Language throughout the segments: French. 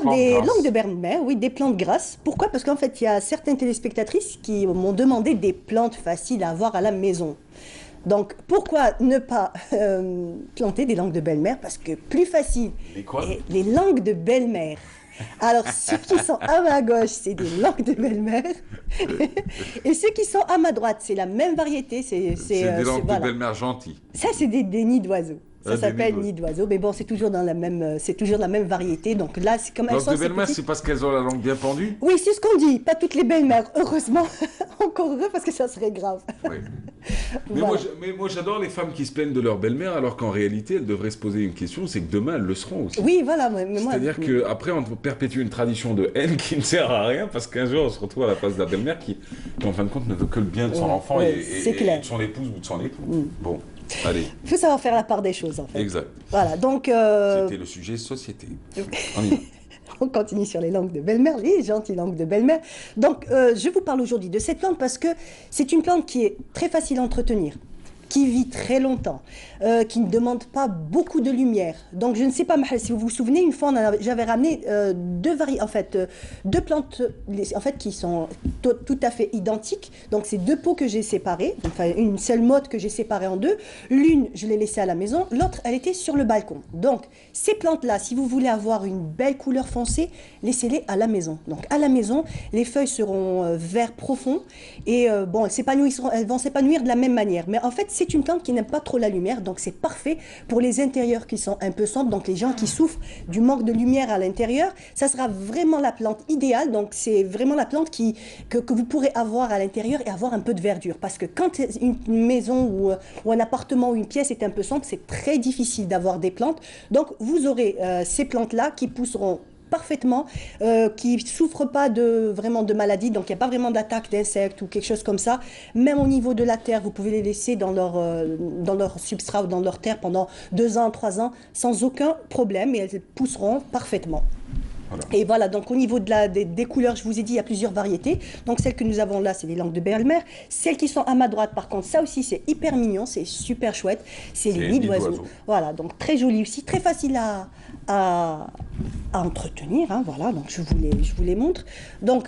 faire plantes des langues de grasses. belle-mère, oui, des plantes grasses. Pourquoi? Parce qu'en fait, il y a certaines téléspectatrices qui m'ont demandé des plantes faciles à avoir à la maison. Donc, pourquoi ne pas planter des langues de belle-mère? Parce que plus facile, Les quoi? et les langues de belle-mère. Alors, ceux qui sont à ma gauche, c'est des langues de belle-mère. Et ceux qui sont à ma droite, c'est la même variété. C'est des langues de Voilà. belle-mère gentilles. Ça, c'est des nids d'oiseaux. Ça Des nids s'appelle d'oiseaux. nid d'oiseaux. Mais bon, c'est toujours dans la même, c'est toujours la même variété. Donc là, c'est comme elles Langues sont de assez belle-mère, petites. c'est parce qu'elles ont la langue bien pendue? Oui, c'est ce qu'on dit. Pas toutes les belles-mères, heureusement. Encore heureux parce que ça serait grave. Oui. Voilà. Mais moi, j'adore les femmes qui se plaignent de leur belle-mère, alors qu'en réalité, elles devraient se poser une question, c'est que demain, elles le seront aussi. Oui, voilà. Mais moi, C'est-à-dire qu'après, on perpétue une tradition de haine qui ne sert à rien, parce qu'un jour, on se retrouve à la place de la belle-mère qui, en fin de compte, ne veut que le bien de son ouais, enfant ouais, c'est et clair. de son épouse ou de son époux. Bon, allez, Il faut savoir faire la part des choses, en fait. exact. Voilà. Donc, C'était le sujet société. On y va. on continue sur les langues de belle-mère, les gentilles langues de belle-mère. Donc, je vous parle aujourd'hui de cette plante parce que c'est une plante qui est très facile à entretenir, qui vit très longtemps, qui ne demande pas beaucoup de lumière. Donc, je ne sais pas, Mahal, si vous vous souvenez, une fois, j'avais ramené deux plantes en fait, qui sont tout à fait identiques. Donc, c'est deux pots que j'ai séparés, enfin, une seule motte que j'ai séparée en deux. L'une, je l'ai laissée à la maison, l'autre, elle était sur le balcon. Donc, ces plantes-là, si vous voulez avoir une belle couleur foncée, laissez-les à la maison. Donc, à la maison, les feuilles seront vert profond et bon, elles vont s'épanouir de la même manière. Mais en fait, c'est une plante qui n'aime pas trop la lumière, donc c'est parfait pour les intérieurs qui sont un peu sombres, donc les gens qui souffrent du manque de lumière à l'intérieur, ça sera vraiment la plante idéale, donc c'est vraiment la plante que vous pourrez avoir à l'intérieur et avoir un peu de verdure, parce que quand une maison ou un appartement ou une pièce est un peu sombre, c'est très difficile d'avoir des plantes, donc vous aurez ces plantes-là qui pousseront parfaitement, qui ne souffrent pas vraiment de maladies, donc il n'y a pas vraiment d'attaque d'insectes ou quelque chose comme ça. Même au niveau de la terre, vous pouvez les laisser dans leur substrat ou dans leur terre pendant 2 ans, 3 ans, sans aucun problème, et elles pousseront parfaitement. Voilà. Et voilà, donc au niveau des couleurs, je vous ai dit, il y a plusieurs variétés. Donc celles que nous avons là, c'est les langues de belle-mère. Celles qui sont à ma droite, par contre, ça aussi, c'est hyper mignon, c'est super chouette. C'est les C'est nids nid d'oiseaux. d'oiseau. Voilà, donc très joli aussi, très facile à, à entretenir. Hein, voilà, donc je vous les montre. Donc,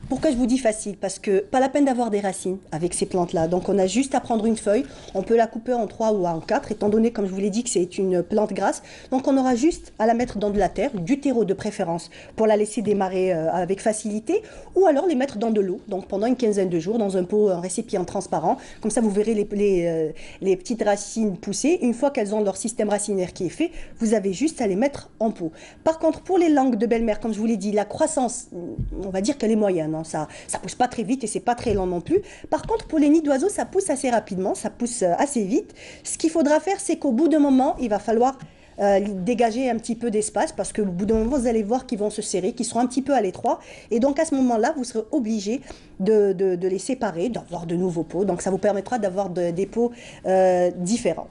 pourquoi je vous dis facile? Parce que pas la peine d'avoir des racines avec ces plantes-là. Donc on a juste à prendre une feuille, on peut la couper en 3 ou en 4, étant donné, comme je vous l'ai dit, que c'est une plante grasse. Donc on aura juste à la mettre dans de la terre, du terreau de préférence, pour la laisser démarrer avec facilité, ou alors les mettre dans de l'eau, donc pendant une quinzaine de jours, dans un pot, un récipient transparent. Comme ça, vous verrez les petites racines pousser. Une fois qu'elles ont leur système racinaire qui est fait, vous avez juste à les mettre en pot. Par contre, pour les langues de belle-mère, comme je vous l'ai dit, la croissance, on va dire qu'elle est moyenne. Non, ça pousse pas très vite et c'est pas très lent non plus. Par contre, pour les nids d'oiseaux, ça pousse assez rapidement, ça pousse assez vite. Ce qu'il faudra faire, c'est qu'au bout d'un moment, il va falloir dégager un petit peu d'espace parce qu'au bout d'un moment, vous allez voir qu'ils vont se serrer, qu'ils seront un petit peu à l'étroit. Et donc, à ce moment-là, vous serez obligé de les séparer, d'avoir de nouveaux pots. Donc, ça vous permettra d'avoir des pots différents.